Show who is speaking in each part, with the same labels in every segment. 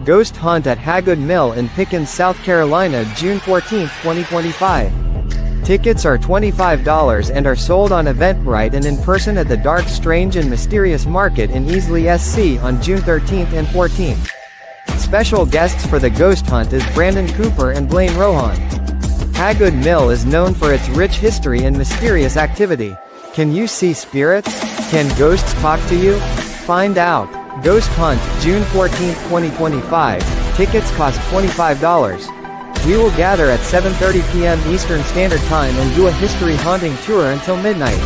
Speaker 1: Ghost Hunt at Hagood Mill in Pickens, South Carolina, June 14, 2025. Tickets are $25 and are sold on Eventbrite and in person at the Dark, Strange and Mysterious Market in Easley, SC on June 13th and 14th. Special guests for the Ghost Hunt is Brandon Cooper and Blaine Rohan. Hagood Mill is known for its rich history and mysterious activity. Can you see spirits? Can ghosts talk to you? Find out. Ghost Hunt, June 14, 2025. Tickets cost $25. We will gather at 7:30 p.m. Eastern Standard Time and do a history haunting tour until midnight.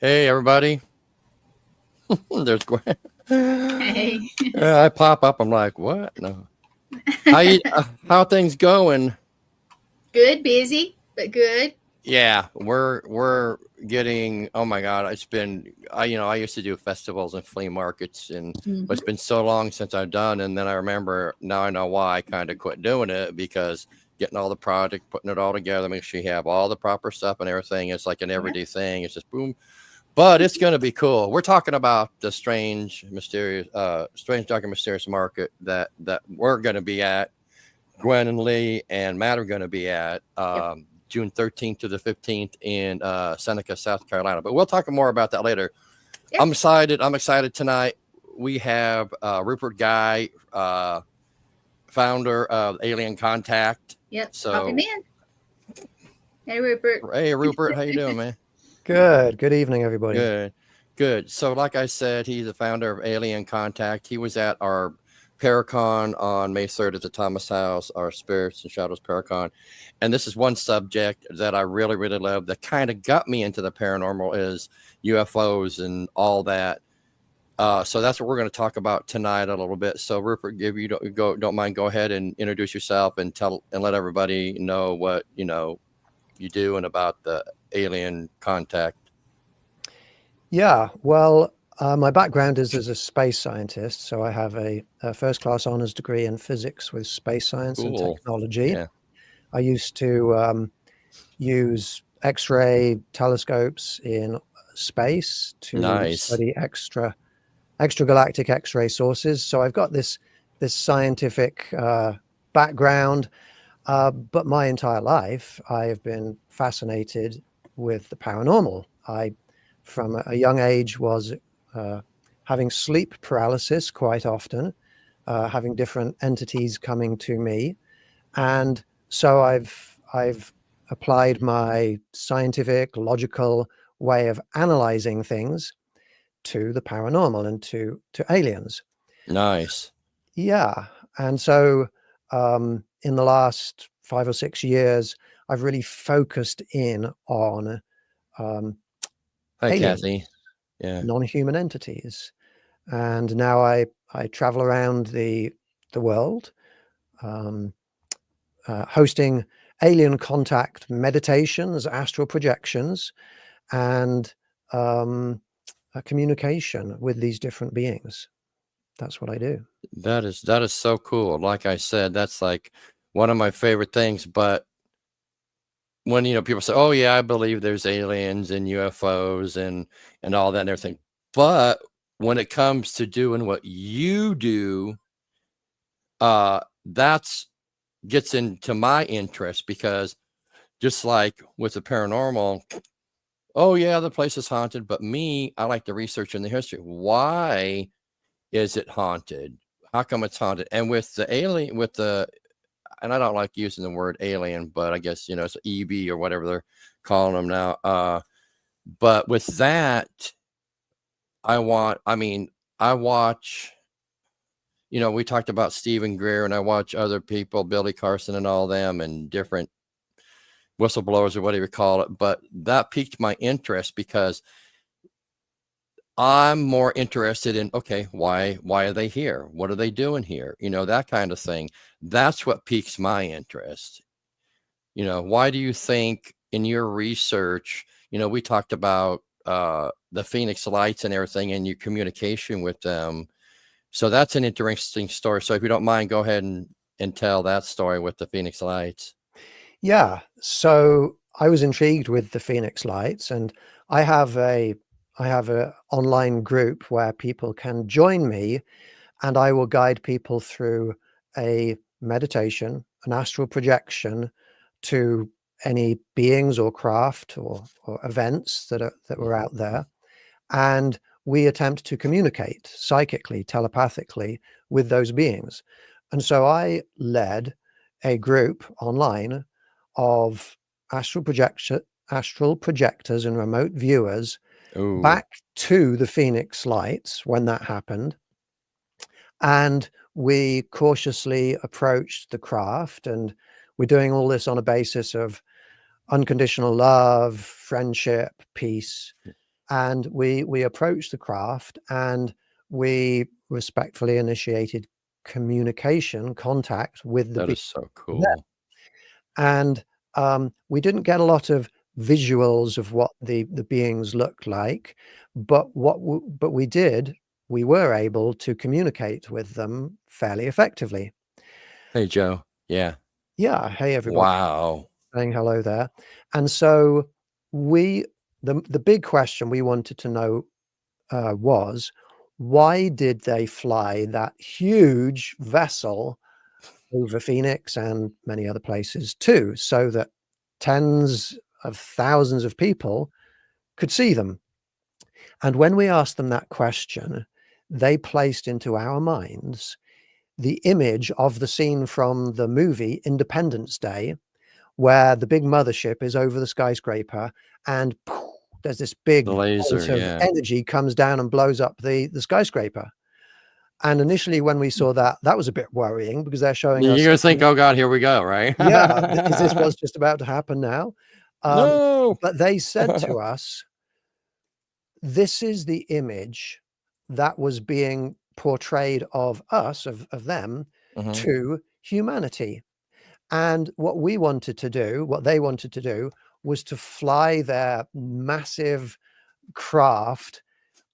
Speaker 2: Hey, everybody. There's Gwen.
Speaker 3: Hey.
Speaker 2: I pop up. I'm like, what? No. How things going?
Speaker 3: Good, busy, but good.
Speaker 2: Yeah, we're getting. Oh my God, it's been. I used to do festivals and flea markets, but it's been so long since I've done. And then I remember now I know why I kind of quit doing it, because getting all the product, putting it all together, make sure you have all the proper stuff and everything. It's like an everyday thing. It's just boom. But it's going to be cool. We're talking about the strange, dark and mysterious market that we're going to be at. Gwen and Lee and Matt are going to be at June 13th to the 15th in Seneca, South Carolina. But we'll talk more about that later. Yep. I'm excited tonight. We have Rupert Guy, founder of Alien Contact.
Speaker 3: Yep.
Speaker 2: So,
Speaker 3: Copy man. Hey, Rupert.
Speaker 2: Hey, Rupert. How you doing, man?
Speaker 4: Good. Good evening, everybody.
Speaker 2: Good. So like I said, he's the founder of Alien Contact. He was at our Paracon on May 3rd at the Thomas House, our Spirits and Shadows Paracon. And this is one subject that I really, really love that kind of got me into the paranormal, is UFOs and all that. So that's what we're going to talk about tonight a little bit. So Rupert, if you don't mind, go ahead and introduce yourself and let everybody know what, you do and about the Alien Contact.
Speaker 4: Yeah, well, my background is as a space scientist. So I have a first-class honors degree in physics with space science and technology. Yeah. I used to use X-ray telescopes in space to study extragalactic X-ray sources. So I've got this scientific background. But my entire life, I have been fascinated with the paranormal. I, from a young age, was having sleep paralysis quite often, having different entities coming to me. And so I've applied my scientific, logical way of analyzing things to the paranormal and to aliens.
Speaker 2: Nice.
Speaker 4: Yeah. And so in the last 5 or 6 years, I've really focused in on
Speaker 2: Hi, Kathy. Yeah.
Speaker 4: Non-human entities. And now I travel around the world, hosting alien contact meditations, astral projections, and a communication with these different beings. That's what I do.
Speaker 2: That is so cool. Like I said, that's like one of my favorite things. But when, people say, oh yeah, I believe there's aliens and UFOs and all that and everything. But when it comes to doing what you do, that's gets into my interest, because just like with the paranormal, oh yeah, the place is haunted, but me, I like to research in the history. Why is it haunted? How come it's haunted? And with the alien, and I don't like using the word alien, but I guess, it's EB or whatever they're calling them now. But with that, I watch, we talked about Stephen Greer, and I watch other people, Billy Carson and all them, and different whistleblowers or whatever you call it. But that piqued my interest, because I'm more interested in, okay, why are they here? What are they doing here? That kind of thing. That's what piques my interest. Why do you think in your research, we talked about the Phoenix Lights and everything, and your communication with them. So that's an interesting story. So if you don't mind, go ahead and tell that story with the Phoenix Lights.
Speaker 4: Yeah. So I was intrigued with the Phoenix Lights, and I have a online group where people can join me, and I will guide people through a meditation, an astral projection to any beings or craft or events that were out there. And we attempt to communicate psychically, telepathically with those beings. And so I led a group online of astral projectors and remote viewers.
Speaker 2: Ooh.
Speaker 4: Back to the Phoenix Lights when that happened. And we cautiously approached the craft, and we're doing all this on a basis of unconditional love, friendship, peace. And we approached the craft, and we respectfully initiated contact with the
Speaker 2: That is so cool.
Speaker 4: And we didn't get a lot of visuals of what the beings looked like, but we were able to communicate with them fairly effectively.
Speaker 2: Hey, Joe. Yeah.
Speaker 4: Hey, everybody.
Speaker 2: Wow.
Speaker 4: Saying hello there. And so the big question we wanted to know was, why did they fly that huge vessel over Phoenix and many other places too, so that tens of thousands of people could see them? And when we asked them that question, they placed into our minds the image of the scene from the movie Independence Day, where the big mothership is over the skyscraper, and there's this big
Speaker 2: laser
Speaker 4: of energy comes down and blows up the skyscraper. And initially, when we saw that was a bit worrying, because they're showing us.
Speaker 2: You're gonna think, oh God, here we go, right?
Speaker 4: Is this what's just about to happen now?
Speaker 2: No.
Speaker 4: But they said to us, this is the image that was being portrayed of us, of them, to humanity. And what they wanted to do was to fly their massive craft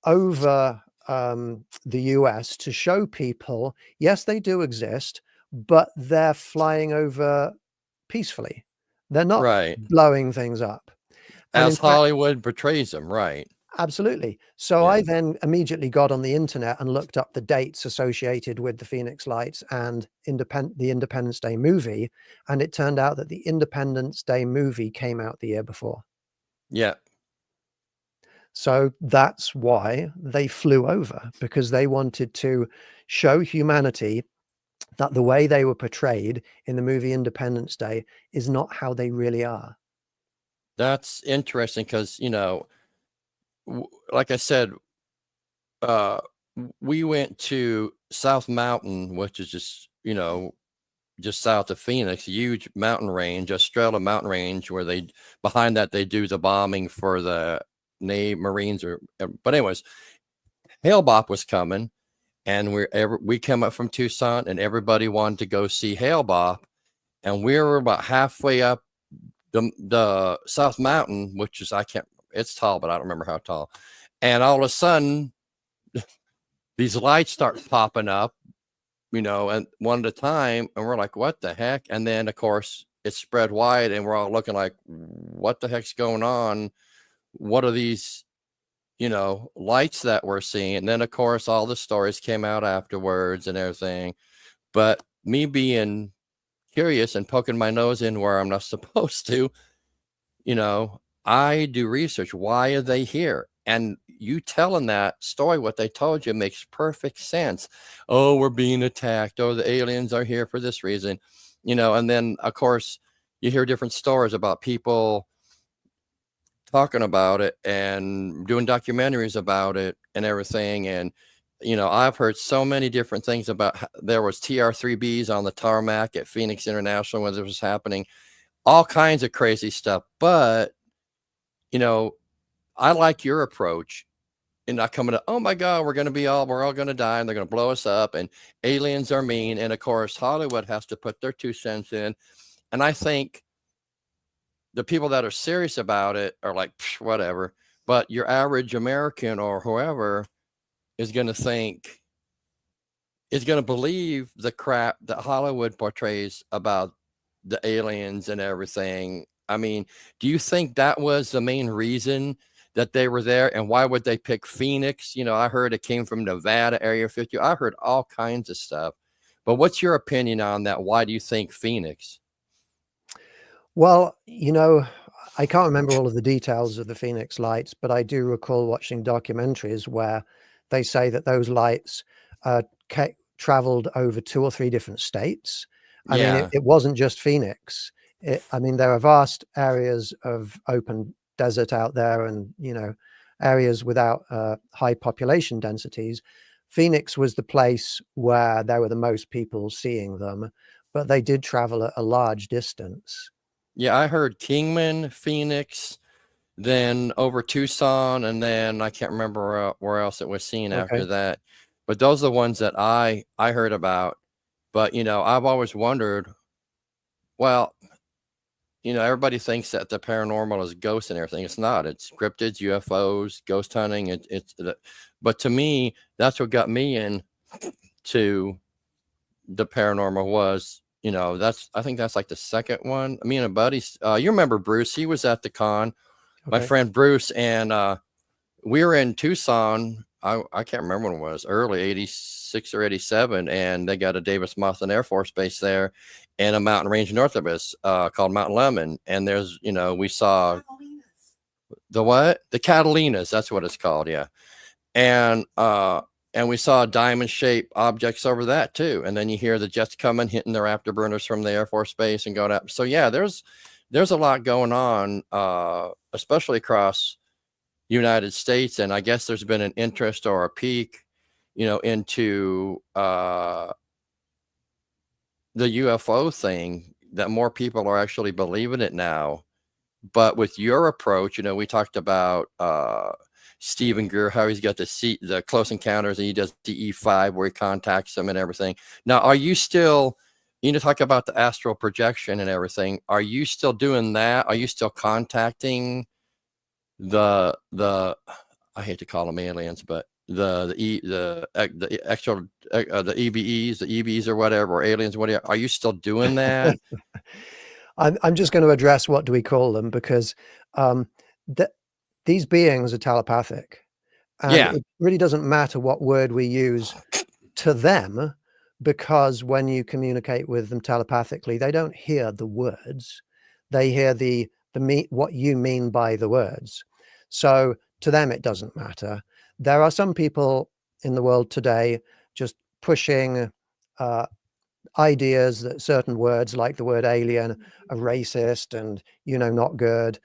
Speaker 4: over the US to show people, yes, they do exist, but they're flying over peacefully. They're not blowing things up. And
Speaker 2: as Hollywood portrays them, right?
Speaker 4: Absolutely. So I then immediately got on the internet and looked up the dates associated with the Phoenix Lights and the Independence Day movie. And it turned out that the Independence Day movie came out the year before.
Speaker 2: Yeah.
Speaker 4: So that's why they flew over, because they wanted to show humanity that the way they were portrayed in the movie Independence Day is not how they really are.
Speaker 2: That's interesting, because, like I said, we went to South Mountain, which is just, just south of Phoenix, huge mountain range, Estrella Mountain Range, where behind that they do the bombing for the Navy, Marines, but anyways, Hale-Bopp was coming, and we came up from Tucson, and everybody wanted to go see Hale-Bopp, and we were about halfway up the South Mountain, which is, it's tall, but I don't remember how tall. And all of a sudden, these lights start popping up, and one at a time, and we're like, what the heck? And then, of course, it spread wide, and we're all looking like, what the heck's going on? What are these, lights that we're seeing? And then, of course, all the stories came out afterwards and everything. But me being curious and poking my nose in where I'm not supposed to, I do research. Why are they here? And you telling that story, what they told you, makes perfect sense. Oh, we're being attacked. Oh, the aliens are here for this reason, and then, of course, you hear different stories about people talking about it and doing documentaries about it and everything. And, I've heard so many different things about there was TR-3Bs on the tarmac at Phoenix International when this was happening, all kinds of crazy stuff. But, I like your approach and not coming to, oh my God, we're all going to die and they're going to blow us up and aliens are mean. And of course, Hollywood has to put their 2 cents in. And I think the people that are serious about it are like, whatever. But your average American or whoever is going to believe the crap that Hollywood portrays about the aliens and everything. I mean, do you think that was the main reason that they were there? And why would they pick Phoenix? I heard it came from Nevada, Area 50. I heard all kinds of stuff. But what's your opinion on that? Why do you think Phoenix?
Speaker 4: Well, I can't remember all of the details of the Phoenix lights, but I do recall watching documentaries where they say that those lights traveled over 2 or 3 different states. I mean, it wasn't just Phoenix. There are vast areas of open desert out there and, areas without high population densities. Phoenix was the place where there were the most people seeing them, but they did travel a large distance.
Speaker 2: Yeah, I heard Kingman, Phoenix, then over Tucson, and then I can't remember where else it was seen after that. But those are the ones that I heard about. But, I've always wondered, well, everybody thinks that the paranormal is ghosts and everything. It's not. It's cryptids, UFOs, ghost hunting. But to me, that's what got me into the paranormal was, I think that's like the second one. Me and a buddy, you remember Bruce? He was at the con. My friend Bruce, and we were in Tucson. I can't remember when it was, early 86 or 87, and they got a Davis Monthan Air Force Base there and a mountain range north of us called Mount Lemmon. And there's, we saw the what? The Catalinas, that's what it's called, yeah. And we saw diamond-shaped objects over that too. And then you hear the jets coming, hitting their afterburners from the Air Force Base and going up. So yeah, there's a lot going on, especially across United States. And I guess there's been an interest or a peak, into the UFO thing, that more people are actually believing it now. But with your approach, we talked about Stephen Greer, how he's got the close encounters, and he does DE5 where he contacts them and everything. Now, are you still, talk about the astral projection and everything. Are you still doing that? Are you still contacting the I hate to call them aliens, but the extra the EBEs or whatever, or aliens, whatever? Are you still doing that?
Speaker 4: I'm just going to address what do we call them, because these beings are telepathic, and it really doesn't matter what word we use to them, because when you communicate with them telepathically, they don't hear the words, they hear what you mean by the words. So to them, it doesn't matter. There are some people in the world today just pushing ideas that certain words, like the word alien, are racist and, not good,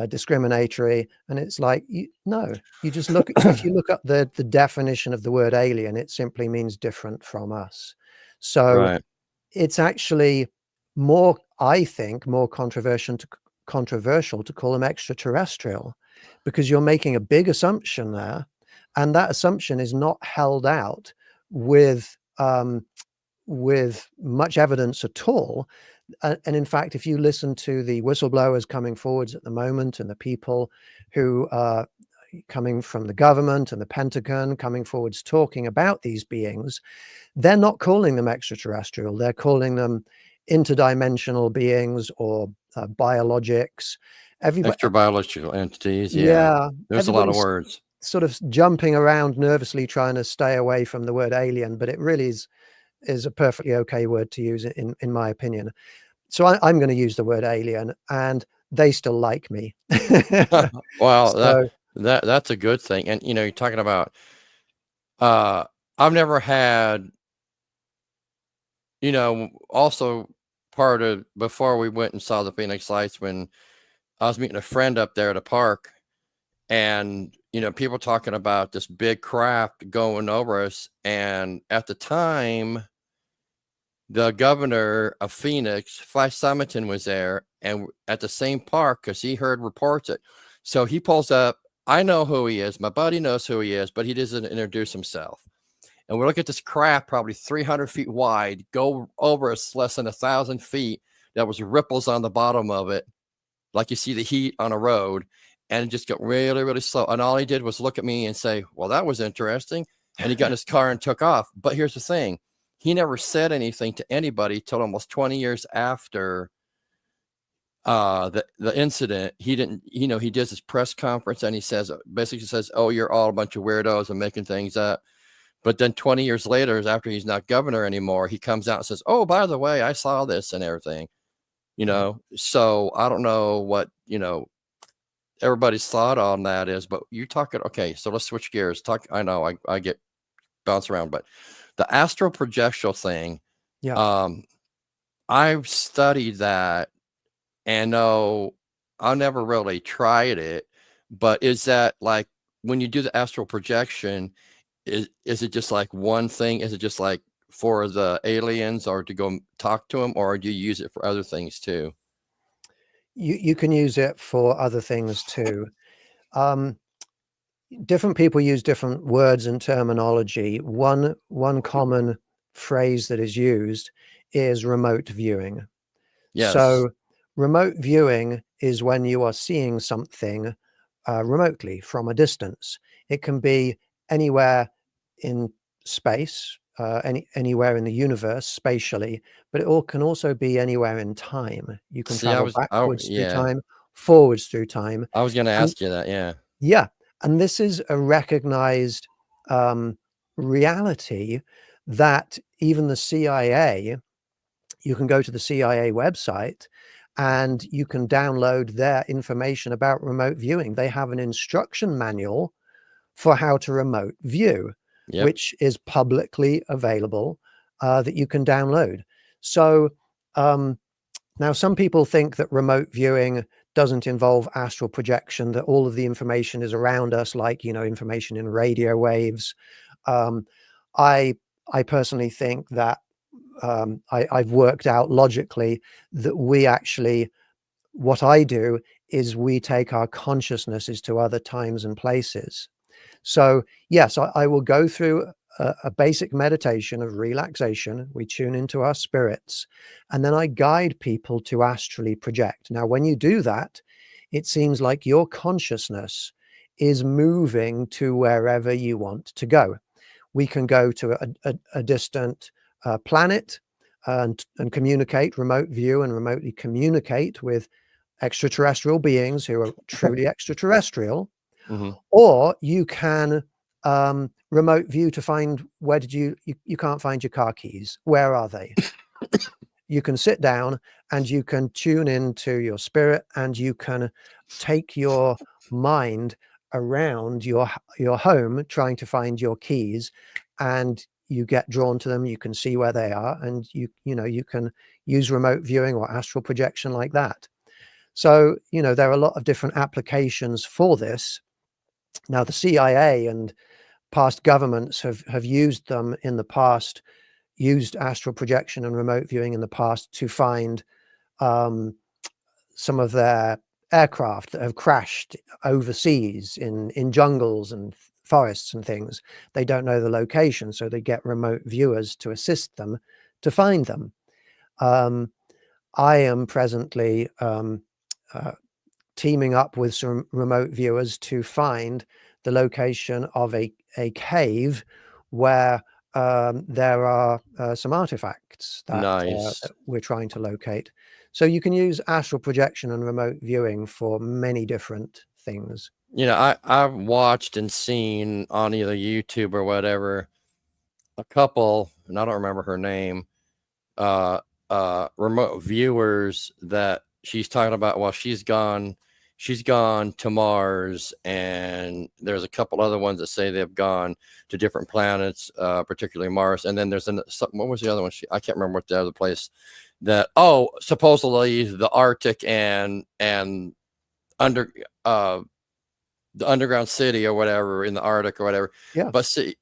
Speaker 4: discriminatory. And it's like, no, you just look, if you look up the definition of the word alien, it simply means different from us. So it's actually more, I think, more controversial to call them extraterrestrial, because you're making a big assumption there, and that assumption is not held out with much evidence at all. And in fact, if you listen to the whistleblowers coming forwards at the moment, and the people who are coming from the government and the Pentagon coming forwards talking about these beings, they're not calling them extraterrestrial. They're calling them interdimensional beings or biologics. Everybody,
Speaker 2: Extra biological entities.
Speaker 4: yeah,
Speaker 2: There's a lot of
Speaker 4: everybody's
Speaker 2: words.
Speaker 4: sort of jumping around nervously trying to stay away from the word alien, but it really is a perfectly okay word to use in my opinion. So I'm going to use the word alien, and they still like me.
Speaker 2: Well,
Speaker 4: So
Speaker 2: that's a good thing. And you're talking about I've never had, also part of before we went and saw the Phoenix Lights, when I was meeting a friend up there at a park, and people talking about this big craft going over us, and at the time the governor of Phoenix, Flash Summerton, was there, and at the same park, because he heard reports it. So he pulls up. I know who he is. My buddy knows who he is, but he doesn't introduce himself. And we look at this craft, probably 300 feet wide, go over us less than 1,000 feet. There was ripples on the bottom of it, like you see the heat on a road, and it just got really, really slow. And all he did was look at me and say, well, that was interesting. And he got in his car and took off. But here's the thing. He never said anything to anybody till almost 20 years after the incident. He didn't, he does his press conference, and he basically says, oh, you're all a bunch of weirdos and making things up. But then 20 years later, after he's not governor anymore, he comes out and says, oh, by the way, I saw this and everything, So I don't know what, everybody's thought on that is, but you're talking, okay, so let's switch gears. I know I get bounced around, but the astral projection thing, I've studied that, and no, I never really tried it, but is that like when you do the astral projection, is it just like one thing? Is it just like for the aliens or to go talk to them, or do you use it for other things too?
Speaker 4: you can use it for other things too. Different people use different words and terminology. One common phrase that is used is remote viewing.
Speaker 2: Yes.
Speaker 4: So remote viewing is when you are seeing something remotely from a distance. It can be anywhere in space, anywhere in the universe spatially, but it can also be anywhere in time. You can travel backwards through time, forwards through time.
Speaker 2: I was going to ask you that.
Speaker 4: Yeah. And this is a recognized reality that even the CIA, you can go to the CIA website and you can download their information about remote viewing. They have an instruction manual for how to remote view, which is publicly available, that you can download. So now some people think that remote viewing doesn't involve astral projection, that all of the information is around us, like, information in radio waves. I personally think that I've worked out logically that we actually, what I do is we take our consciousnesses to other times and places. So yes, I will go through a basic meditation of relaxation. We tune into our spirits, and then I guide people to astrally project. Now, when you do that, it seems like your consciousness is moving to wherever you want to go. We can go to a distant planet and communicate, remote view and remotely communicate with extraterrestrial beings who are truly extraterrestrial. Mm-hmm. Or you can remote view to find, where did you can't find your car keys. Where are they? You can sit down and you can tune into your spirit, and you can take your mind around your home trying to find your keys, and you get drawn to them. You can see where they are, and you can use remote viewing or astral projection like that. So, there are a lot of different applications for this. Now, the CIA and past governments have used them in the past, used astral projection and remote viewing in the past to find some of their aircraft that have crashed overseas in jungles and forests and things. They don't know the location, so they get remote viewers to assist them to find them. I am presently teaming up with some remote viewers to find the location of a cave where there are some artifacts
Speaker 2: Nice.
Speaker 4: that we're trying to locate. So you can use astral projection and remote viewing for many different things.
Speaker 2: You know, I've watched and seen on either YouTube or whatever a couple, and I don't remember her name, remote viewers that she's talking about. Well, she's gone to Mars, and there's a couple other ones that say they've gone to different planets, particularly Mars. And then there's what was the other one? I can't remember what the other place that, supposedly the Arctic and under the underground city or whatever in the Arctic or whatever.
Speaker 4: Yeah.
Speaker 2: But see,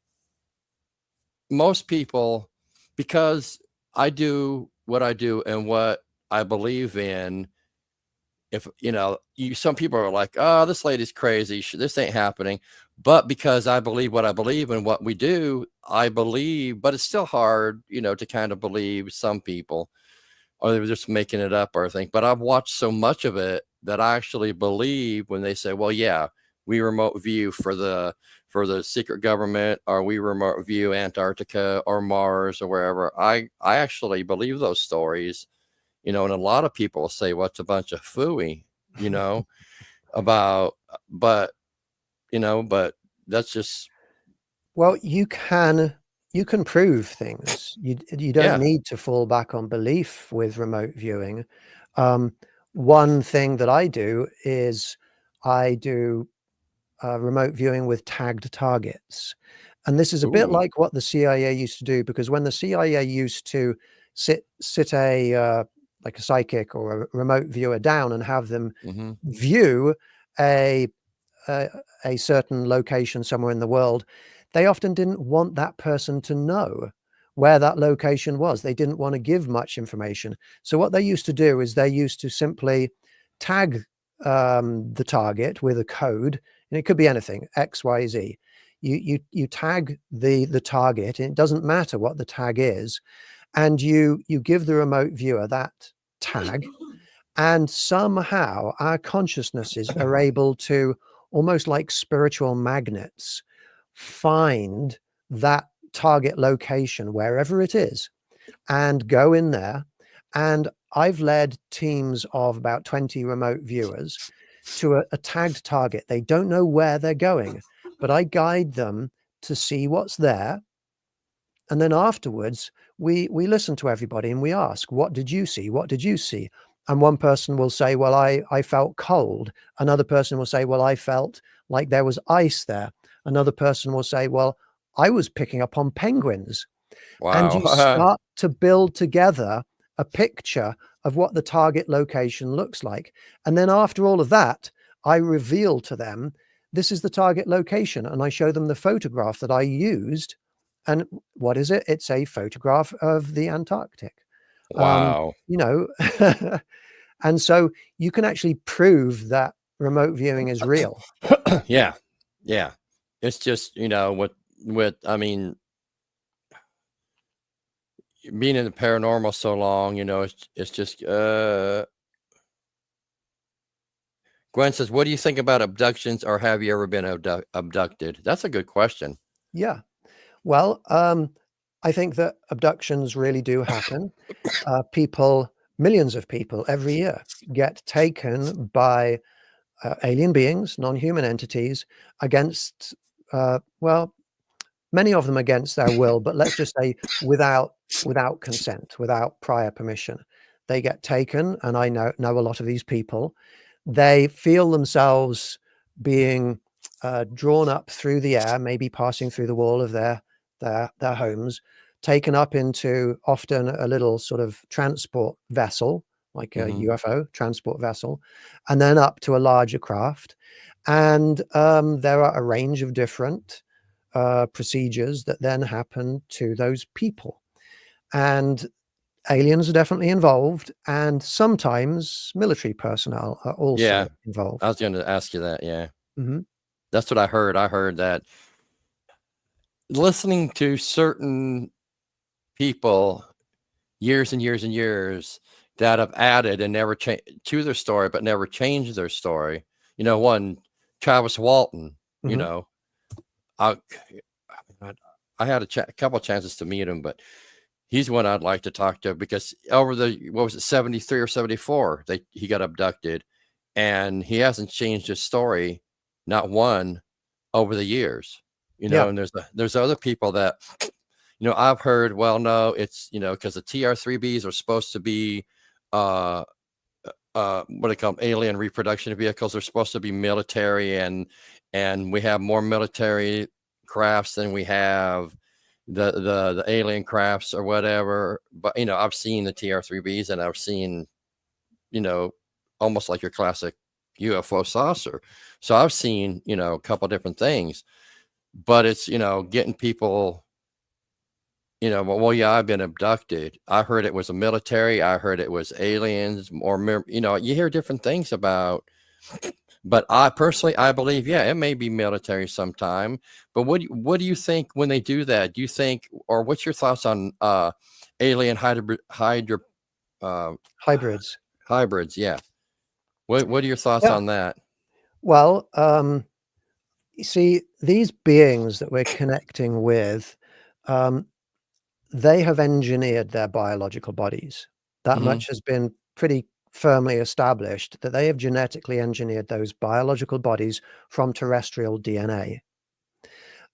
Speaker 2: most people, because I do what I do and what I believe in, if some people are like, oh, this lady's crazy, this ain't happening. But because I believe what I believe and what we do, I believe. But it's still hard, to kind of believe some people, or they were just making it up or think. But I've watched so much of it that I actually believe when they say, well, yeah, we remote view for the secret government, or we remote view Antarctica or Mars or wherever. I actually believe those stories, and a lot of people say, well, it's a bunch of phooey, but that's just.
Speaker 4: Well, you can prove things. You don't need to fall back on belief with remote viewing. One thing that I do is I do remote viewing with tagged targets. And this is a bit like what the CIA used to do, because when the CIA used to sit like a psychic or a remote viewer down and have them view a certain location somewhere in the world, they often didn't want that person to know where that location was. They didn't want to give much information. So what they used to do is they used to simply tag the target with a code, and it could be anything, X, Y, Z. You tag the target, and it doesn't matter what the tag is, and you give the remote viewer that tag, and somehow our consciousnesses are able to, almost like spiritual magnets, find that target location wherever it is and go in there. And I've led teams of about 20 remote viewers to a tagged target. They don't know where they're going, but I guide them to see what's there. And then afterwards, we listen to everybody and we ask, what did you see? What did you see? And one person will say, well, I felt cold. Another person will say, well, I felt like there was ice there. Another person will say, well, I was picking up on penguins.
Speaker 2: Wow.
Speaker 4: And you start to build together a picture of what the target location looks like. And then after all of that, I reveal to them, this is the target location. And I show them the photograph that I used. And what is it? It's a photograph of the Antarctic.
Speaker 2: Wow.
Speaker 4: And so you can actually prove that remote viewing is real.
Speaker 2: Yeah. It's just, I mean, being in the paranormal so long, it's just, Gwen says, what do you think about abductions, or have you ever been abducted? That's a good question.
Speaker 4: Yeah. Well, I think that abductions really do happen. Millions of people every year get taken by alien beings, non-human entities, against, many of them against their will, but let's just say without consent, without prior permission. They get taken, and I know a lot of these people. They feel themselves being drawn up through the air, maybe passing through the wall of their homes, taken up into often a little sort of transport vessel, like a UFO transport vessel, and then up to a larger craft. And there are a range of different procedures that then happen to those people. And aliens are definitely involved, and sometimes military personnel are also involved.
Speaker 2: I was going to ask you that. Yeah. That's what I heard. I heard that listening to certain people years and years and years that have added and never changed to their story, but never changed their story. One, Travis Walton, I I had a couple chances to meet him, but he's one I'd like to talk to, because over the, what was it, 73 or 74, he got abducted, and he hasn't changed his story, not one, over the years. You know, and there's other people that, you know, I've heard, well, no, it's, you know, because the TR-3Bs are supposed to be what do they call them, alien reproduction vehicles. They're supposed to be military, and we have more military crafts than we have the alien crafts or whatever. But, you know, I've seen the TR-3Bs, and I've seen, you know, almost like your classic UFO saucer. So I've seen, you know, a couple different things, but it's, you know, getting people, you know, well, yeah, I've been abducted. I heard it was a military. I heard it was aliens, or, you know, you hear different things about, but I personally, I believe, yeah, it may be military sometime. But what do you think when they do that? Do you think, or what's your thoughts on alien hybrids? Hybrids, yeah. What are your thoughts on that?
Speaker 4: Well, you see, these beings that we're connecting with, they have engineered their biological bodies. That much has been pretty firmly established, that they have genetically engineered those biological bodies from terrestrial DNA.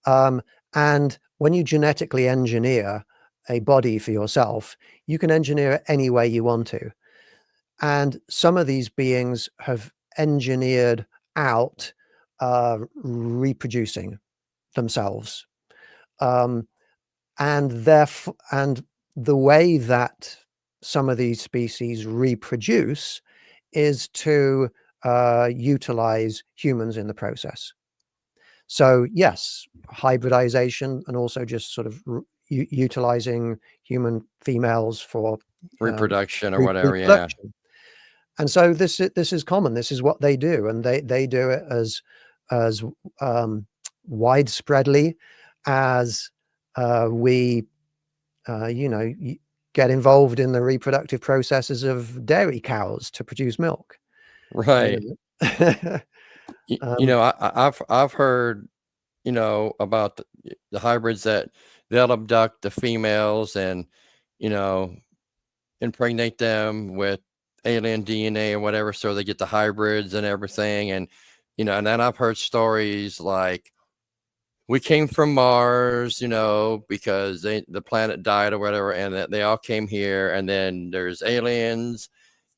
Speaker 4: And when you genetically engineer a body for yourself, you can engineer it any way you want to. And some of these beings have engineered out reproducing themselves. And the way that some of these species reproduce is to utilize humans in the process. So yes, hybridization, and also just sort of utilizing human females for
Speaker 2: reproduction or whatever. Yeah.
Speaker 4: And so this is common. This is what they do, and they do it as widespreadly as we you know, get involved in the reproductive processes of dairy cows to produce milk.
Speaker 2: Right. You know, I've heard, you know, about the hybrids that they'll abduct the females and, you know, impregnate them with alien DNA or whatever, so they get the hybrids and everything. And, you know, and then I've heard stories like, we came from Mars, you know, because the planet died or whatever, and that they all came here, and then there's aliens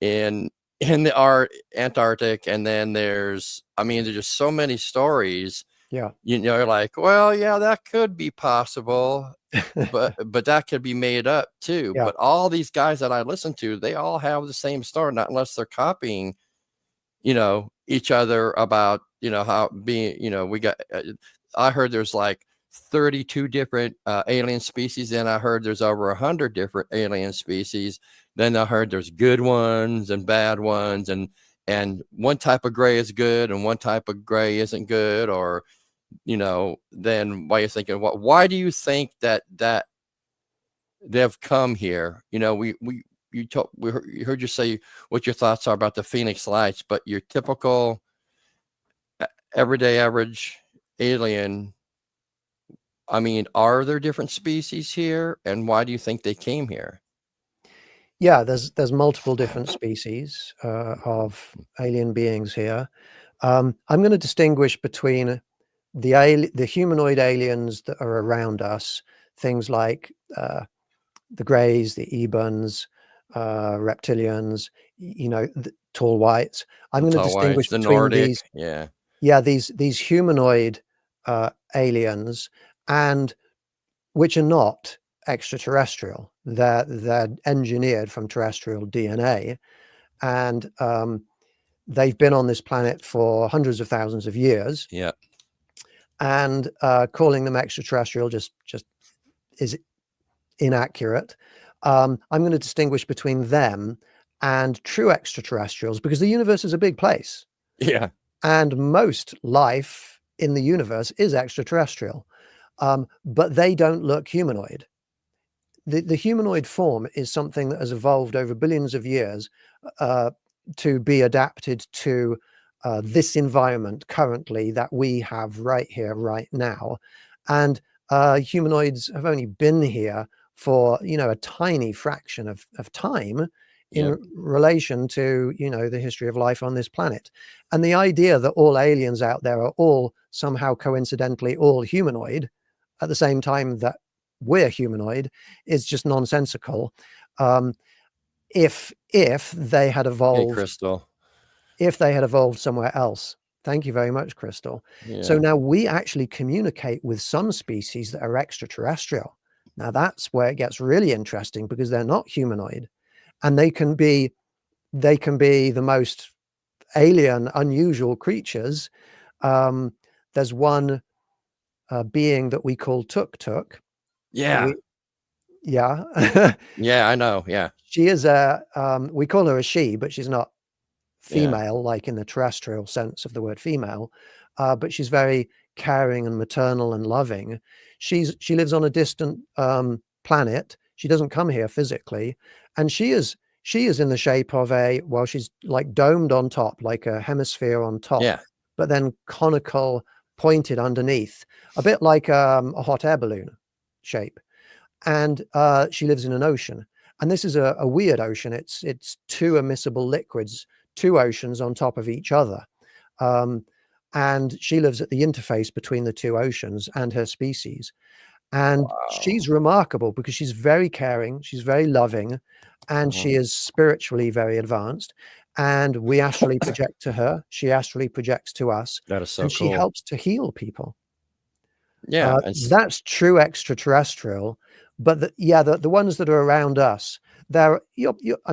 Speaker 2: in the Antarctic, and then there's just so many stories.
Speaker 4: Yeah.
Speaker 2: You know, you're like, well, yeah, that could be possible, but that could be made up too.
Speaker 4: Yeah.
Speaker 2: But all these guys that I listen to, they all have the same story, not unless they're copying, you know, each other about, you know, how being, you know, we got. I heard there's like 32 different alien species, and I heard there's over 100 different alien species. Then I heard there's good ones and bad ones, and one type of gray is good and one type of gray isn't good, or, you know, then why are you thinking, why do you think that they've come here? You know, we heard you say what your thoughts are about the Phoenix Lights, but your typical everyday average alien, I mean, are there different species here, and why do you think they came here?
Speaker 4: Yeah, there's multiple different species of alien beings here. I'm going to distinguish between the humanoid aliens that are around us, things like the Greys, the Ebons, reptilians, you know, the tall whites. I'm going to distinguish
Speaker 2: the
Speaker 4: between
Speaker 2: Nordic,
Speaker 4: these humanoid aliens, and which are not extraterrestrial. They're engineered from terrestrial DNA, and they've been on this planet for hundreds of thousands of years.
Speaker 2: Yeah.
Speaker 4: And calling them extraterrestrial just is inaccurate. I'm going to distinguish between them and true extraterrestrials, because the universe is a big place.
Speaker 2: Yeah.
Speaker 4: And most life in the universe is extraterrestrial, but they don't look humanoid. The humanoid form is something that has evolved over billions of years to be adapted to this environment currently that we have right here, right now. And humanoids have only been here for, a tiny fraction of time in
Speaker 2: Yep.
Speaker 4: relation to, the history of life on this planet. And the idea that all aliens out there are all somehow coincidentally all humanoid at the same time that we're humanoid is just nonsensical. If they had
Speaker 2: Hey,
Speaker 4: evolved,
Speaker 2: Crystal.
Speaker 4: if they had evolved somewhere else. Thank you very much, Crystal. So
Speaker 2: Yeah.
Speaker 4: now we actually communicate with some species that are extraterrestrial. Now that's where it gets really interesting, because they're not humanoid, and they can be the most alien, unusual creatures. There's one being that we call Tuk Tuk.
Speaker 2: Yeah.
Speaker 4: Yeah.
Speaker 2: Yeah, I know. Yeah.
Speaker 4: She is we call her a she, but she's not female, like in the terrestrial sense of the word female, but she's very caring and maternal and loving. She lives on a distant planet. She doesn't come here physically, and she is in the shape of she's like domed on top, like a hemisphere on top,
Speaker 2: Yeah.
Speaker 4: but then conical, pointed underneath, a bit like a hot air balloon shape. And she lives in an ocean, and this is a weird ocean. It's two immiscible liquids, two oceans on top of each other, and she lives at the interface between the two oceans and her species. And she's remarkable because she's very caring, she's very loving, and she is spiritually very advanced. And we astrally project to her, she astrally projects to us,
Speaker 2: That is so
Speaker 4: and she
Speaker 2: cool.
Speaker 4: helps to heal people.
Speaker 2: Yeah.
Speaker 4: That's true extraterrestrial. But the ones that are around us, I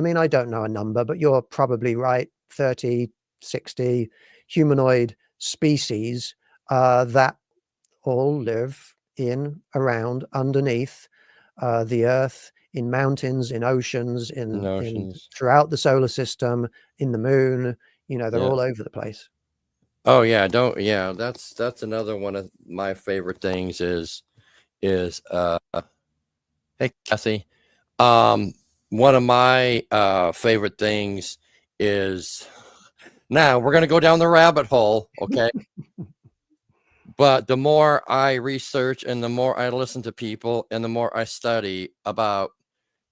Speaker 4: mean, I don't know a number, but you're probably right, 30, 60 humanoid species that all live in, around, underneath the Earth, in mountains, in oceans, in throughout the solar system, in the moon. They're all over the place.
Speaker 2: Oh yeah, that's another one of my favorite things is hey Kathy. One of my favorite things is, now we're gonna go down the rabbit hole, okay? But the more I research and the more I listen to people and the more I study about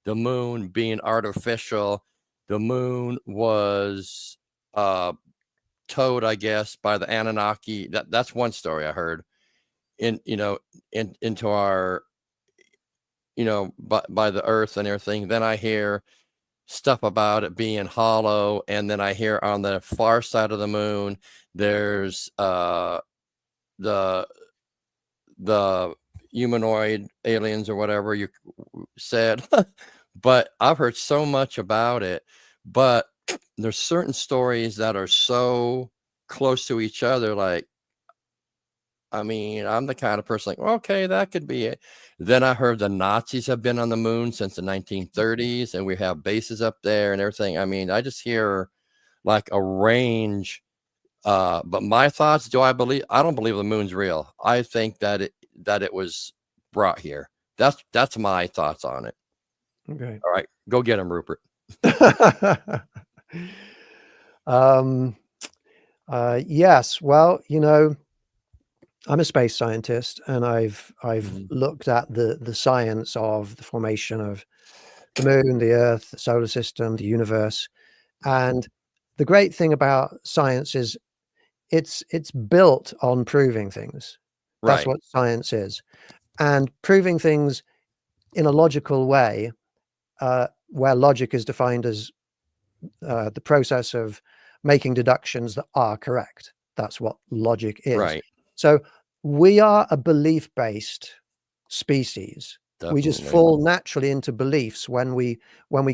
Speaker 2: the moon being artificial, the moon was towed, I guess, by the Anunnaki. That's one story I heard into our, by the earth and everything. Then I hear stuff about it being hollow, and then I hear on the far side of the moon there's the humanoid aliens or whatever you said. But I've heard so much about it, but there's certain stories that are so close to each other. Like, I mean, I'm the kind of person like, well, okay, that could be it. Then I heard the Nazis have been on the moon since the 1930s, and we have bases up there and everything. I mean, I just hear like a range. But my thoughts, I don't believe the moon's real. I think that it was brought here. That's my thoughts on it.
Speaker 4: Okay.
Speaker 2: All right, go get him, Rupert.
Speaker 4: Yes. Well, I'm a space scientist, and I've looked at the science of the formation of the moon, the Earth, the solar system, the universe. And the great thing about science is it's built on proving things. That's
Speaker 2: Right.
Speaker 4: what science is. And proving things in a logical way, where logic is defined as the process of making deductions that are correct. That's what logic is.
Speaker 2: Right.
Speaker 4: So we are a belief-based species.
Speaker 2: Definitely.
Speaker 4: We just fall naturally into beliefs when we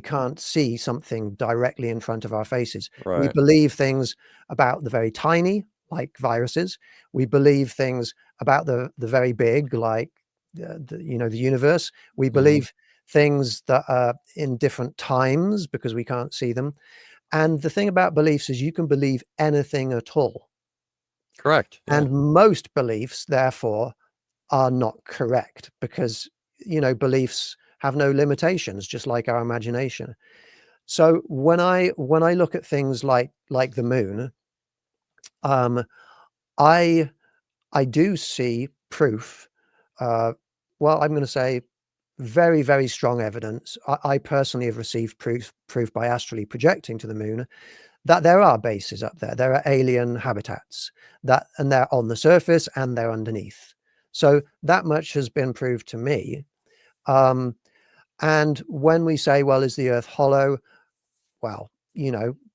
Speaker 4: can't see something directly in front of our faces.
Speaker 2: Right.
Speaker 4: We believe things about the very tiny, like viruses. We believe things about the very big, like the universe. We believe things that are in different times because we can't see them. And the thing about beliefs is you can believe anything at all.
Speaker 2: Correct. Yeah.
Speaker 4: And most beliefs, therefore, are not correct because, beliefs have no limitations, just like our imagination. So when I look at things like the moon, I do see proof Well, I'm going to say very, very strong evidence. I personally have received proof by astrally projecting to the moon that there are bases up there. There are alien habitats and they're on the surface and they're underneath. So that much has been proved to me. And when we say, well, is the Earth hollow? Well,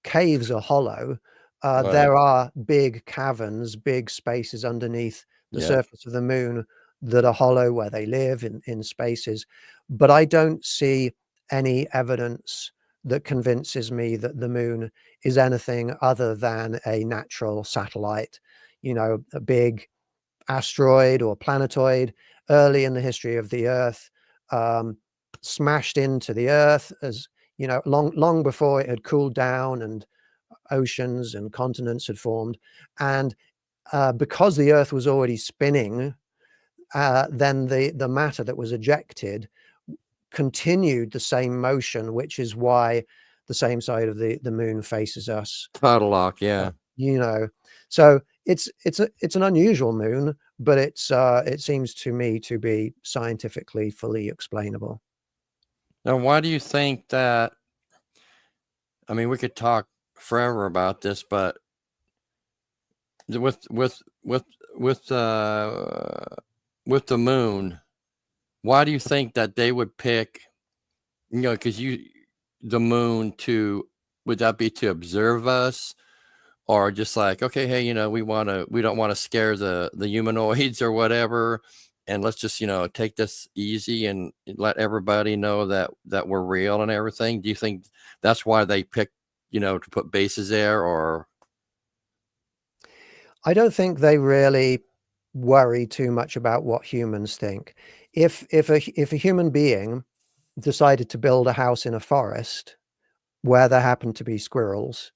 Speaker 4: caves are hollow.
Speaker 2: Right.
Speaker 4: There are big caverns, big spaces underneath the surface of the moon that are hollow where they live in spaces. But I don't see any evidence that convinces me that the moon is anything other than a natural satellite, a big asteroid or planetoid early in the history of the Earth, smashed into the Earth as, long before it had cooled down and oceans and continents had formed. And because the Earth was already spinning, then the matter that was ejected continued the same motion, which is why the same side of the moon faces us.
Speaker 2: Tidal lock, yeah.
Speaker 4: So it's an unusual moon, but it seems to me to be scientifically fully explainable.
Speaker 2: Now, why do you think that? I mean, we could talk forever about this, but with the moon, why do you think that they would pick? Because the moon would that be to observe us, or just like, okay, hey, we don't want to scare the humanoids or whatever, and let's just take this easy and let everybody know that we're real and everything? Do you think that's why they picked to put bases there? Or
Speaker 4: I don't think they really worry too much about what humans think. If a human being decided to build a house in a forest where there happened to be squirrels,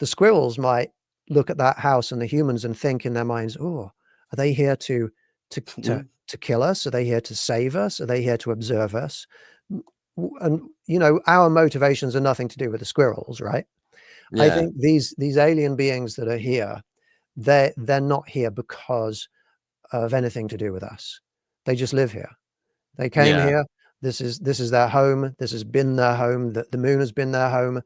Speaker 4: the squirrels might look at that house and the humans and think in their minds, oh, are they here to kill us? Are they here to save us? Are they here to observe us? And our motivations are nothing to do with the squirrels, right? I think these alien beings that are here, they're not here because of anything to do with us. They just live here. They came here. This is their home. This has been their home. The moon has been their home.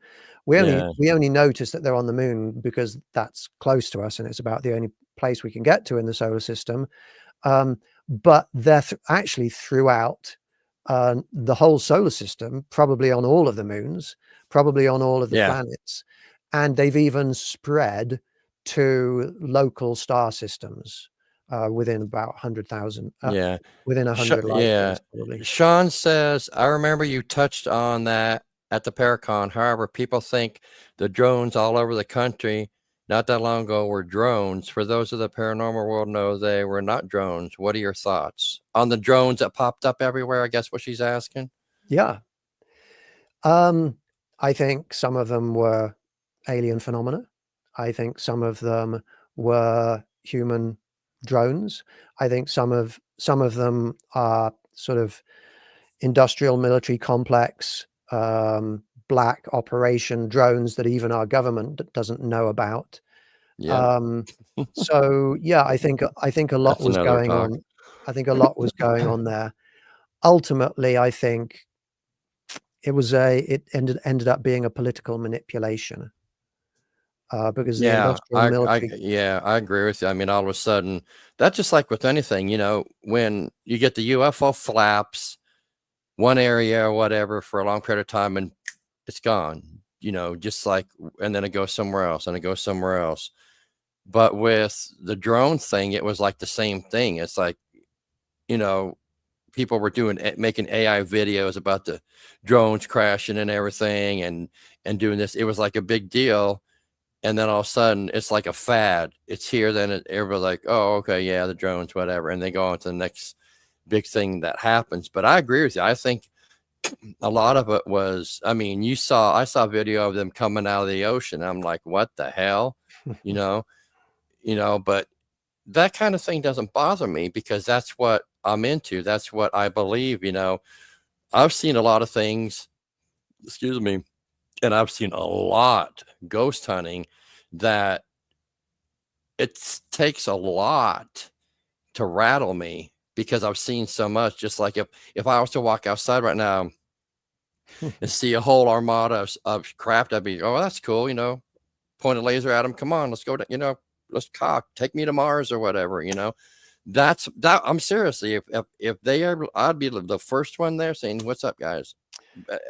Speaker 4: We only notice that they're on the moon because that's close to us and it's about the only place we can get to in the solar system. But they're actually throughout the whole solar system, probably on all of the moons, probably on all of the planets, and they've even spread to local star systems within about 100,000. Within 100 light years, probably.
Speaker 2: Sean says, I remember you touched on that at the Paracon. However, people think the drones all over the country not that long ago were drones. For those of the paranormal world know they were not drones. What are your thoughts on the drones that popped up everywhere? I guess what she's asking.
Speaker 4: Yeah. I think some of them were alien phenomena. I think some of them were human drones. I think some of them are sort of industrial military complex, black operation drones that even our government doesn't know about. So yeah, I think a lot was going on. I think a lot was going on there. Ultimately, I think it ended up being a political manipulation. Because the industrial military.
Speaker 2: I agree with you. I mean, all of a sudden, that's just like with anything, when you get the UFO flaps one area or whatever for a long period of time and it's gone, just like, and then it goes somewhere else and it goes somewhere else. But with the drone thing, it was like the same thing. It's like, people were making AI videos about the drones crashing and everything and doing this. It was like a big deal. And then all of a sudden, it's like a fad. It's here, then everybody's like, oh, okay, yeah, the drones, whatever. And they go on to the next big thing that happens. But I agree with you. I think a lot of it was, I mean, I saw a video of them coming out of the ocean. I'm like, what the hell? But that kind of thing doesn't bother me because that's what I'm into. That's what I believe, I've seen a lot of things, excuse me, and I've seen a lot ghost hunting that it takes a lot to rattle me because I've seen so much. Just like if I was to walk outside right now and see a whole armada of craft, I'd be, oh, that's cool. Point a laser at them. Come on, let's go. Let's take me to Mars or whatever. That I'm seriously, if they ever, I'd be the first one there saying, "What's up, guys?"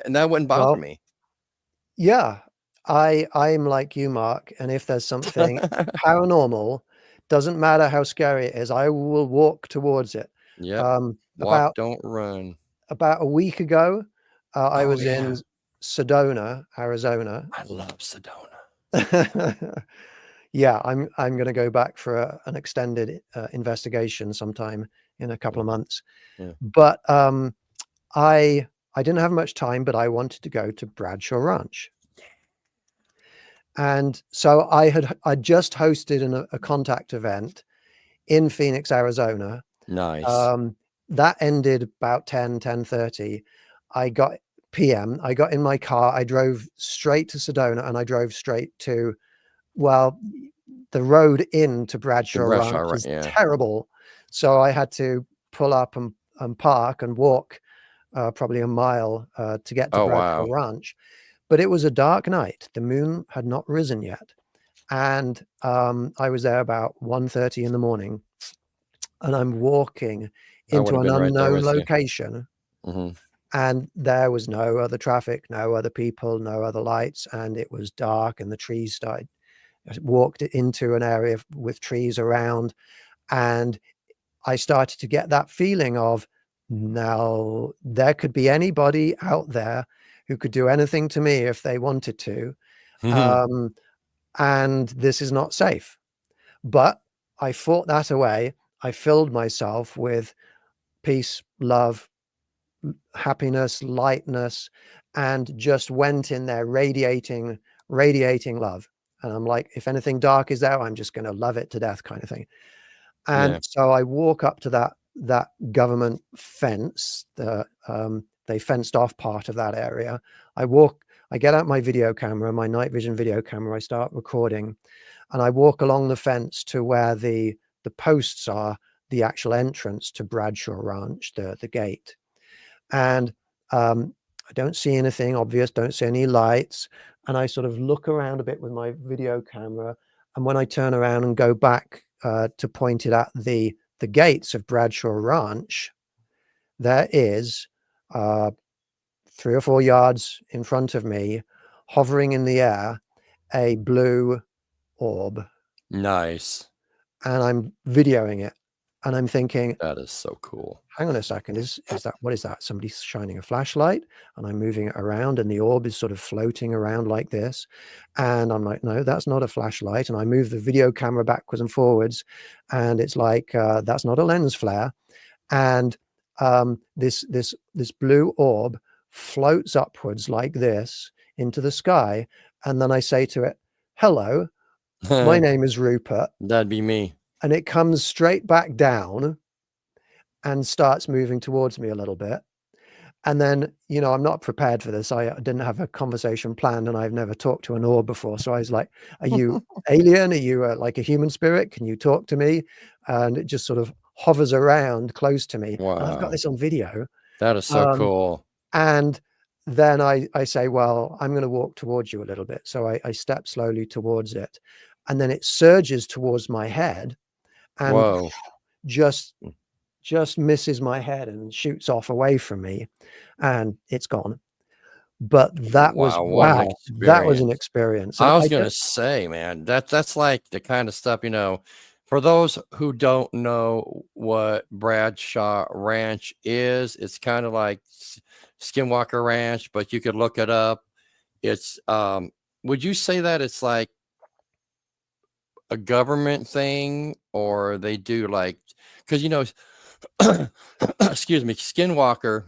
Speaker 2: And that wouldn't bother me.
Speaker 4: Yeah, I'm like you, Mark. And if there's something paranormal, doesn't matter how scary it is, I will walk towards it.
Speaker 2: Yeah. Walk, don't run.
Speaker 4: About a week ago, I was in Sedona, Arizona.
Speaker 2: I love Sedona.
Speaker 4: Yeah, I'm going to go back for an extended investigation sometime in a couple of months.
Speaker 2: Yeah.
Speaker 4: But I didn't have much time, but I wanted to go to Bradshaw Ranch. And so I just hosted a contact event in Phoenix, Arizona.
Speaker 2: Nice.
Speaker 4: That ended about 10:30. I got PM. I got in my car. I drove straight to Sedona, and I drove straight to, well, the road into Bradshaw Ranch is terrible. So I had to pull up and park and walk probably a mile to get to Bradshaw Ranch. But it was a dark night. The moon had not risen yet. And I was there about 1:30 in the morning. And I'm walking into an unknown location.
Speaker 2: Mm-hmm.
Speaker 4: And there was no other traffic, no other people, no other lights. And it was dark, and the trees started. I walked into an area with trees around, and I started to get that feeling of, now there could be anybody out there who could do anything to me if they wanted to.
Speaker 2: Mm-hmm.
Speaker 4: And this is not safe. But I fought that away. I filled myself with peace, love, happiness, lightness, and just went in there radiating love. And I'm like, if anything dark is there, I'm just going to love it to death, kind of thing. And so I walk up to that government fence. They fenced off part of that area. I get out my video camera, my night vision video camera. I start recording, and I walk along the fence to where the posts are, the actual entrance to Bradshaw Ranch, the gate. And I don't see anything obvious, don't see any lights. And I sort of look around a bit with my video camera. And when I turn around and go back to point it at the gates of Bradshaw Ranch, there is 3 or 4 yards in front of me, hovering in the air, a blue orb.
Speaker 2: Nice.
Speaker 4: And I'm videoing it, and I'm thinking,
Speaker 2: that is so cool.
Speaker 4: Hang on a second, is that, what is that? Somebody's shining a flashlight, and I'm moving it around, and the orb is sort of floating around like this. And I'm like, no, that's not a flashlight. And I move the video camera backwards and forwards, and it's like, that's not a lens flare. And this blue orb floats upwards like this into the sky. And then I say to it, hello, my name is Rupert.
Speaker 2: That'd be me.
Speaker 4: And it comes straight back down and starts moving towards me a little bit. And then, I'm not prepared for this. I didn't have a conversation planned, and I've never talked to an orb before. So I was like, are you alien? Are you like a human spirit? Can you talk to me? And it just sort of hovers around close to me.
Speaker 2: Wow.
Speaker 4: And I've got this on video.
Speaker 2: That is so cool.
Speaker 4: And then I say, well, I'm going to walk towards you a little bit. So I step slowly towards it. And then it surges towards my head and just misses my head and shoots off away from me, and it's gone. But that was that was an experience.
Speaker 2: I was gonna say, man, that's like the kind of stuff, for those who don't know what Bradshaw Ranch is, it's kind of like Skinwalker Ranch, but you could look it up. It's would you say that it's like a government thing, or they do like, because excuse me, Skinwalker,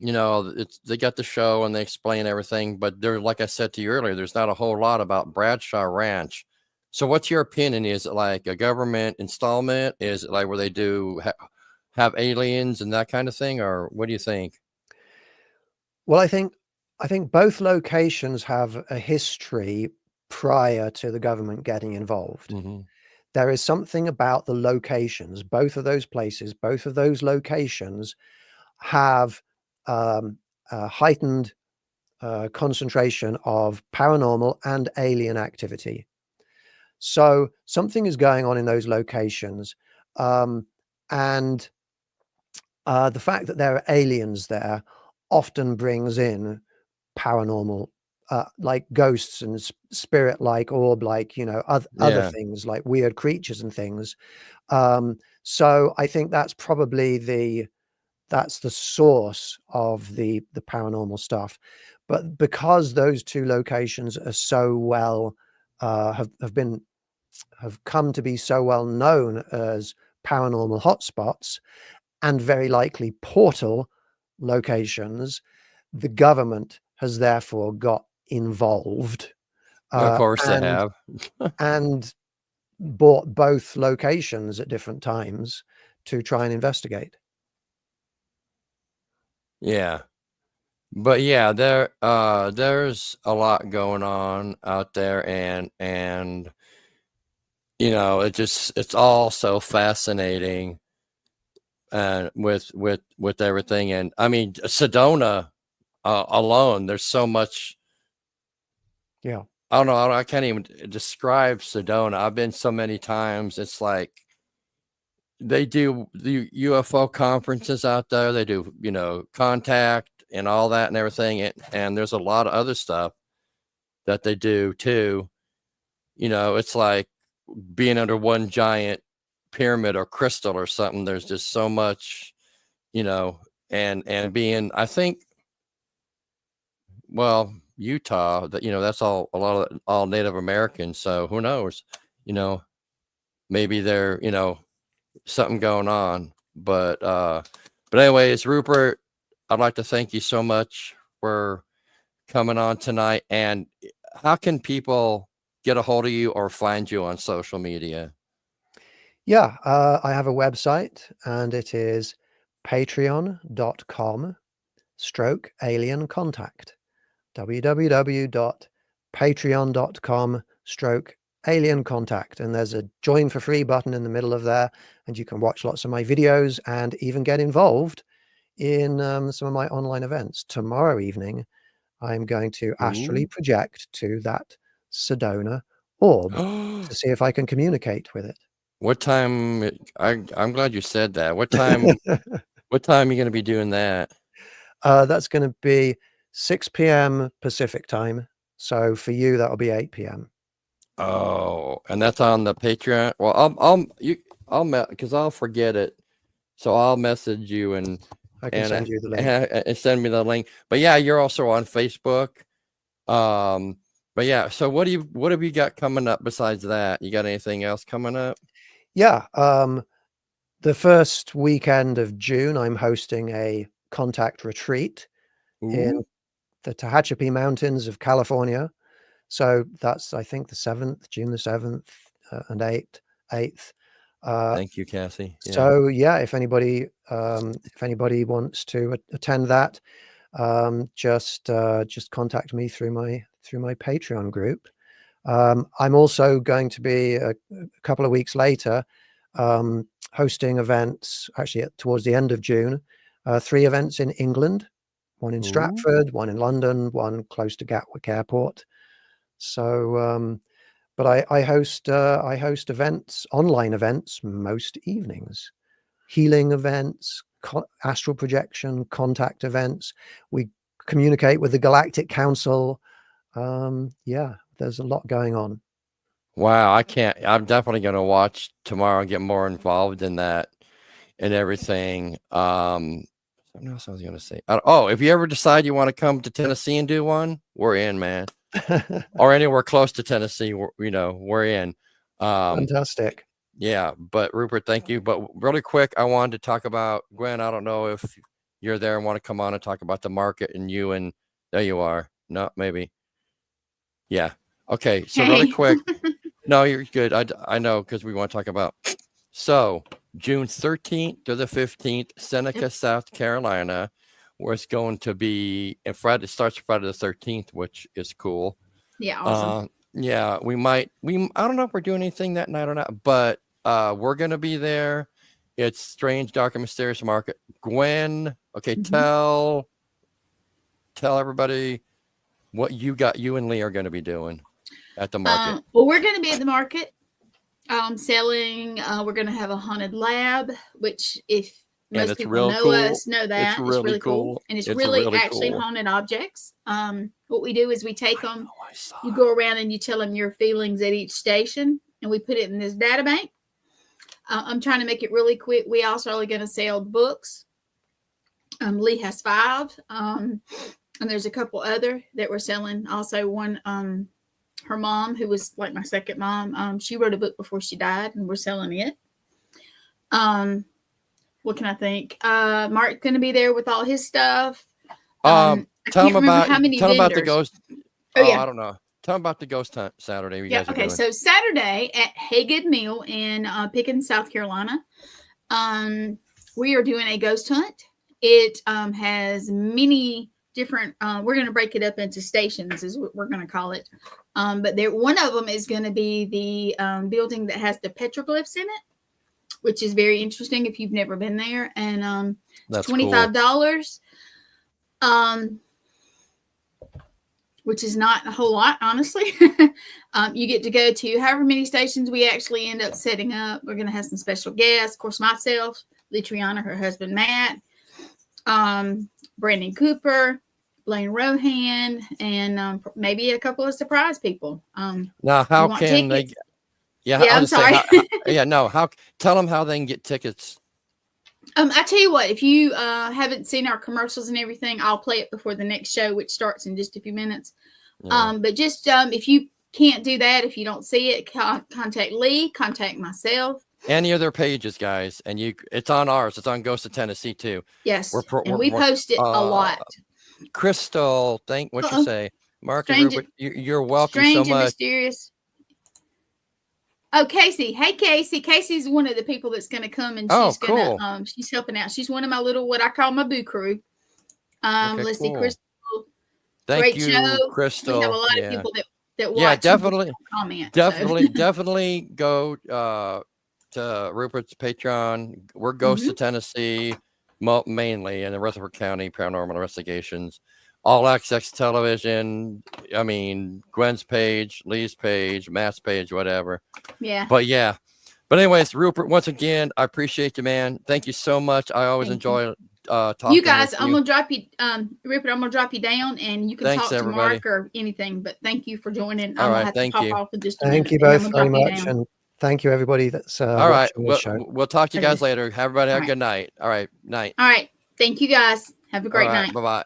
Speaker 2: they got the show and they explain everything, but there, like I said to you earlier, there's not a whole lot about Bradshaw Ranch. So what's your opinion? Is it like a government installment? Is it like where they do have aliens and that kind of thing, or what do you think?
Speaker 4: Well, I think both locations have a history prior to the government getting involved.
Speaker 2: Mm-hmm.
Speaker 4: there is something about the locations. Both of those places, both of those locations have a heightened concentration of paranormal and alien activity. So something is going on in those locations. And the fact that there are aliens there often brings in paranormal, like ghosts and spirit-like, orb-like, other things like weird creatures and things. So I think that's probably that's the source of the paranormal stuff. But because those two locations are so well, have come to be so well known as paranormal hotspots and very likely portal locations, the government has therefore got involved.
Speaker 2: Of course they have.
Speaker 4: And bought both locations at different times to try and investigate.
Speaker 2: Yeah. But yeah, there's a lot going on out there, and it's all so fascinating, and with everything. And I mean, Sedona alone, there's so much.
Speaker 4: Yeah.
Speaker 2: I don't know. I can't even describe Sedona. I've been so many times. It's like they do the UFO conferences out there. They do, contact and all that and everything. And there's a lot of other stuff that they do too. It's like being under one giant pyramid or crystal or something. There's just so much, and being, I think, well, Utah, that that's all Native Americans. So who knows? Maybe they're something going on. But anyways, Rupert, I'd like to thank you so much for coming on tonight. And how can people get a hold of you or find you on social media?
Speaker 4: Yeah, I have a website, and it is patreon.com/alien contact. www.patreon.com/alien contact, and there's a join for free button in the middle of there, and you can watch lots of my videos and even get involved in some of my online events. Tomorrow evening I'm going to astrally project to that Sedona orb to see if I can communicate with it.
Speaker 2: What time? I'm glad you said that. What time? What time are you going to be doing that?
Speaker 4: That's going to be 6 p.m. Pacific time. So for you, that'll be 8 p.m.
Speaker 2: Oh, and that's on the Patreon. Well, because I'll forget it. So I'll message you and
Speaker 4: I can send you the link.
Speaker 2: And send me the link. But yeah, you're also on Facebook. But yeah, so what have you got coming up besides that? You got anything else coming up?
Speaker 4: Yeah. The first weekend of June, I'm hosting a contact retreat in the Tehachapi Mountains of California. So that's, I think, June the 7th and 8th.
Speaker 2: Thank you, Cassie.
Speaker 4: Yeah. So yeah, if anybody wants to attend that, just contact me through my Patreon group. I'm also going to be a couple of weeks later hosting events, actually towards the end of June, 3 events in England, one in Stratford, one in London, one close to Gatwick Airport. So, but I host events, online events, most evenings, healing events, astral projection, contact events. We communicate with the Galactic Council. Yeah, there's a lot going on.
Speaker 2: Wow, I'm definitely going to watch tomorrow and get more involved in that and everything. Something else I was going to say. If you ever decide you want to come to Tennessee and do one, we're in, man. Or anywhere close to Tennessee, we're in.
Speaker 4: Fantastic.
Speaker 2: Yeah, but Rupert, thank you. But really quick, I wanted to talk about Gwen. I don't know if you're there and want to come on and talk about the market and there you are. No, maybe. Yeah. Okay. So really quick. No, you're good. I know, because we want to talk about. So June 13th to the 15th, Seneca, South Carolina, where it's going to be, and Friday, it starts Friday the 13th, which is cool.
Speaker 3: Yeah, awesome.
Speaker 2: Yeah, we might. I don't know if we're doing anything that night or not, but we're gonna be there. It's Strange, Dark, and Mysterious Market. Gwen, okay, tell everybody what you and Lee are going to be doing at the market.
Speaker 3: Well, we're going to be at the market selling. We're going to have a haunted lab, which if most people know us, know that. It's really cool. And it's really actually cool. Haunted objects. What we do is we take them, you go around and you tell them your feelings at each station, and we put it in this data bank. I'm trying to make it really quick. We also are going to sell books. Lee has 5. And there's a couple other that we're selling. Also one, her mom, who was like my second mom, she wrote a book before she died, and we're selling it. What can I think? Mark's going to be there with all his stuff.
Speaker 2: Tell them about the ghost.
Speaker 3: Yeah.
Speaker 2: I don't know. Tell them about the ghost hunt Saturday. You guys are doing.
Speaker 3: So Saturday at Haygood Mill in Pickens, South Carolina, we are doing a ghost hunt. It has many different. We're going to break it up into stations, is what we're going to call it. But one of them is going to be the building that has the petroglyphs in it, which is very interesting if you've never been there. And
Speaker 2: that's
Speaker 3: $25. Which is not a whole lot, honestly. You get to go to however many stations we actually end up setting up. We're going to have some special guests. Of course, myself, Lee Triana, her husband, Matt, Brandon Cooper, Blaine Rohan, and maybe a couple of surprise people.
Speaker 2: Now, how can they? I'm sorry. Tell them how they can get tickets.
Speaker 3: I tell you what, if you haven't seen our commercials and everything, I'll play it before the next show, which starts in just a few minutes. Yeah. But just if you can't do that, if you don't see it, contact Lee, contact myself.
Speaker 2: Any of their pages, guys, and it's on ours. It's on Ghost of Tennessee too.
Speaker 3: Yes, we post it a lot.
Speaker 2: Crystal, what you say, Mark and Rupert, you're welcome
Speaker 3: Strange
Speaker 2: so much.
Speaker 3: And mysterious. Oh, Casey. Hey, Casey. Casey's one of the people that's going to come, and she's going to, she's helping out. She's one of my little, what I call my boo crew. Let's see, Crystal.
Speaker 2: Thank you,
Speaker 3: show.
Speaker 2: Crystal.
Speaker 3: We have a lot of people that watch.
Speaker 2: Yeah, definitely.
Speaker 3: Comment.
Speaker 2: Definitely go to Rupert's Patreon. We're Ghost of Tennessee, mainly, in the Rutherford County Paranormal Investigations. All Access Television. I mean, Gwen's page, Lee's page, Matt's page, whatever.
Speaker 3: Yeah.
Speaker 2: But anyways, Rupert, once again, I appreciate you, man. Thank you so much. I always enjoy talking.
Speaker 3: You guys, I'm gonna drop you, Rupert. I'm gonna drop you down, and you can talk to Mark or anything. But thank you for joining.
Speaker 2: All right, thank you.
Speaker 4: Thank you both very much, and thank you everybody that's
Speaker 2: all right. We'll talk to you guys later. Everybody have a good night. All right, night.
Speaker 3: All right, thank you guys. Have a great night.
Speaker 2: Bye bye.